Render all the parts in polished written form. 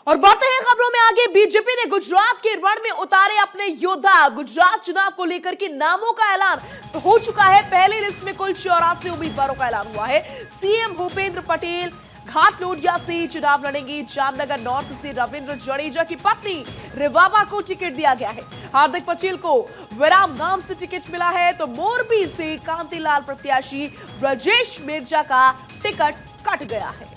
और बढ़ते हैं खबरों में आगे। बीजेपी ने गुजरात के रण में उतारे अपने योद्धा। गुजरात चुनाव को लेकर के नामों का ऐलान हो चुका है। पहली लिस्ट में कुल 84 उम्मीदवारों का ऐलान हुआ है। सीएम भूपेंद्र पटेल घाटलोडिया से चुनाव लड़ेंगे। जामनगर नॉर्थ से रविंद्र जडेजा की पत्नी रिवाबा को टिकट दिया गया है। हार्दिक पटेल को विराम नाम से टिकट मिला है, तो मोरबी से कांतिलाल प्रत्याशी ब्रजेश मिर्जा का टिकट कट गया है।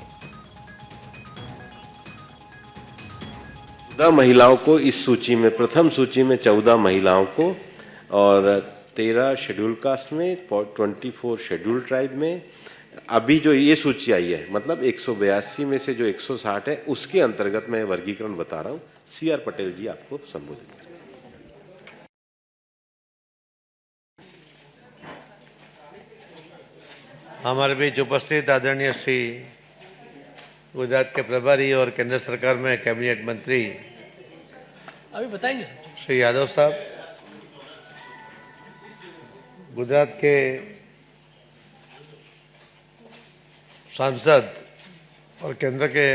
14 महिलाओं को इस सूची में, प्रथम सूची में 14 महिलाओं को और 13 शेड्यूल कास्ट में, 24 शेड्यूल ट्राइब में। अभी जो ये सूची आई है, मतलब 182 में से जो 160 है, उसके अंतर्गत मैं वर्गीकरण बता रहा हूं। सीआर पटेल जी आपको संबोधित करें। हमारे बीच उपस्थित आदरणीय श्री गुजरात के प्रभारी और केंद्र सरकार में कैबिनेट मंत्री अभी बताएंगे श्री यादव साहब, गुजरात के सांसद और केंद्र के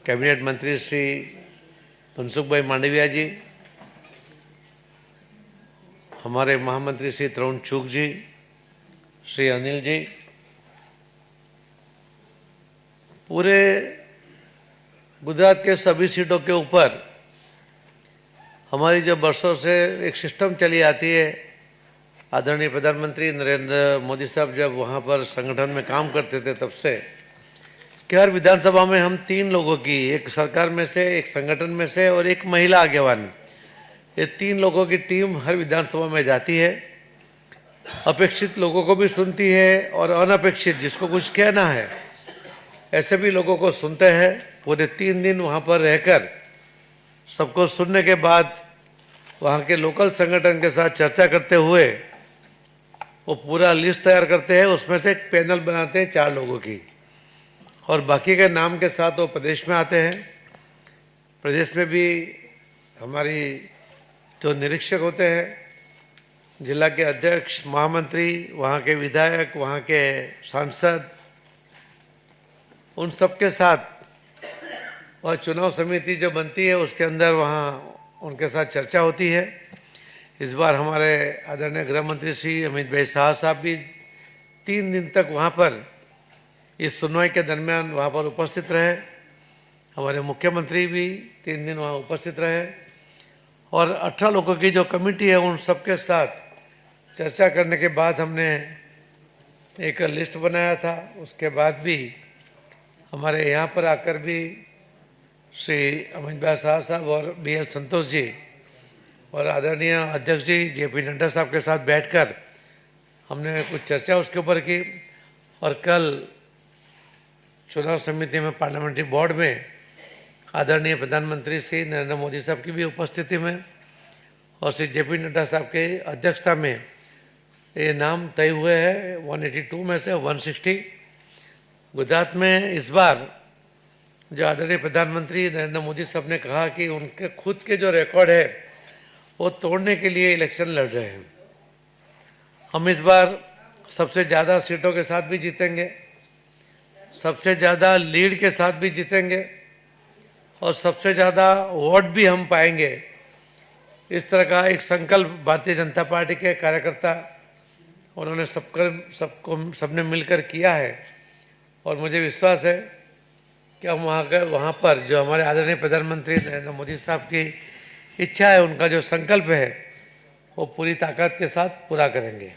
कैबिनेट मंत्री श्री मनसुख भाई मांडविया जी, हमारे महामंत्री श्री तरुण चुग जी, श्री अनिल जी, पूरे गुजरात के सभी सीटों के ऊपर हमारी जो वर्षों से एक सिस्टम चली आती है, आदरणीय प्रधानमंत्री नरेंद्र मोदी साहब जब वहाँ पर संगठन में काम करते थे तब से, कि हर विधानसभा में हम 3 लोगों की, एक सरकार में से, एक संगठन में से और एक महिला आगेवान, ये 3 लोगों की टीम हर विधानसभा में जाती है। अपेक्षित लोगों को भी सुनती है और अनपेक्षित जिसको कुछ कहना है ऐसे भी लोगों को सुनते हैं। पूरे 3 दिन वहाँ पर रहकर सबको सुनने के बाद वहाँ के लोकल संगठन के साथ चर्चा करते हुए वो पूरा लिस्ट तैयार करते हैं। उसमें से एक पैनल बनाते हैं 4 लोगों की, और बाकी के नाम के साथ वो प्रदेश में आते हैं। प्रदेश में भी हमारी जो निरीक्षक होते हैं, जिला के अध्यक्ष, महामंत्री, वहाँ के विधायक, वहाँ के सांसद, उन सब के साथ और चुनाव समिति जो बनती है उसके अंदर वहाँ उनके साथ चर्चा होती है। इस बार हमारे आदरणीय गृह मंत्री श्री अमित भाई शाह साहब भी 3 दिन तक वहाँ पर इस सुनवाई के दरमियान वहाँ पर उपस्थित रहे। हमारे मुख्यमंत्री भी 3 दिन वहाँ उपस्थित रहे और 18 लोगों की जो कमेटी है उन सबके साथ चर्चा करने के बाद हमने एक लिस्ट बनाया था। उसके बाद भी हमारे यहाँ पर आकर भी श्री अमित भाई शाह साहब और BL संतोष जी और आदरणीय अध्यक्ष जी JP नड्डा साहब के साथ बैठकर हमने कुछ चर्चा उसके ऊपर की। और कल चुनाव समिति में, पार्लियामेंट्री बोर्ड में आदरणीय प्रधानमंत्री श्री नरेंद्र मोदी साहब की भी उपस्थिति में और श्री JP नड्डा साहब के अध्यक्षता में ये नाम तय हुए हैं। 182 में से 160 गुजरात में। इस बार जो आदरणीय प्रधानमंत्री नरेंद्र मोदी साहब ने कहा कि उनके खुद के जो रिकॉर्ड है वो तोड़ने के लिए इलेक्शन लड़ रहे हैं। हम इस बार सबसे ज़्यादा सीटों के साथ भी जीतेंगे, सबसे ज़्यादा लीड के साथ भी जीतेंगे और सबसे ज़्यादा वोट भी हम पाएंगे। इस तरह का एक संकल्प भारतीय जनता पार्टी के कार्यकर्ता उन्होंने सबने मिलकर किया है। और मुझे विश्वास है कि हम वहाँ पर जो हमारे आदरणीय प्रधानमंत्री नरेंद्र मोदी साहब की इच्छा है, उनका जो संकल्प है, वो पूरी ताकत के साथ पूरा करेंगे।